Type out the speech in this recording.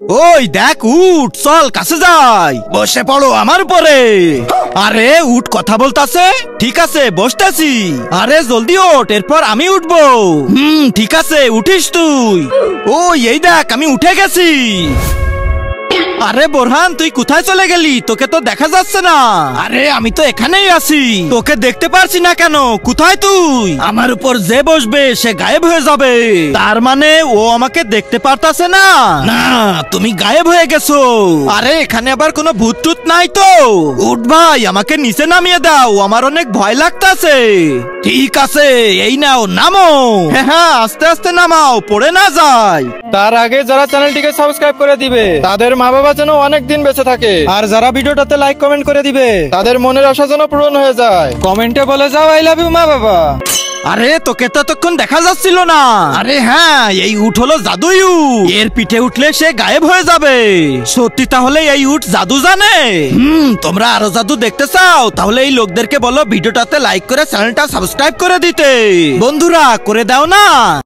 ওই দেখ উঠ, চল কাছে যাই, বসে পড়ো আমার উপরে। আরে উঠ, কথা বলতাছে। ঠিক আছে বসতেছি। আরে জলদি ওঠ, এরপর আমি উঠবো। ঠিক আছে উঠিস তুই। ওই এই দেখ আমি উঠে গেছি। আরে বোরহান তুই কোথায় চলে গেলি? তোকে তো দেখা যাচ্ছে না। আরে আমি তো এখানেই আছি, তোকে দেখতে পারছি না কেন? কোথায় তুই? আমার উপর যে বসবে সে গায়েব হয়ে যাবে, তার মানে ও আমাকে দেখতে পারতাছে না? না, তুমি গায়েব হয়ে গেছো। আরে এখানে আবার কোনো ভূত টুত নাই তো? উঠ ভাই, আমাকে নিচে নামিয়ে দাও, আমার অনেক ভয় লাগতাছে। ঠিক আছে এই নাও, নামো। হ্যাঁ আস্তে আস্তে নামাও, পড়ে না যায়। তার আগে যারা চ্যানেলটিকে সাবস্ক্রাইব করে দিবে তাদের মা বাবা যেন অনেক দিন বেঁচে থাকে, আর যারা ভিডিওটাতে লাইক কমেন্ট করে দিবে তাদের মনের আশা যেন পূরণ হয়ে যায়। কমেন্টে বলে যাও আই লাভ ইউ মা বাবা। আরে তোকে তো তখন দেখা যাচ্ছিল না। আরে হ্যাঁ, এই উট হলো জাদুই উট, এর পিঠে উঠলে সে গায়েব হয়ে যাবে। সত্যি তাহলে এই উট জাদু জানে? তোমরা আরো জাদু দেখতে চাও? তাহলে এই লোকদেরকে বলো ভিডিওটাতে লাইক করে চ্যানেলটা সাবস্ক্রাইব করে দিতে। বন্ধুরা করে দাও না।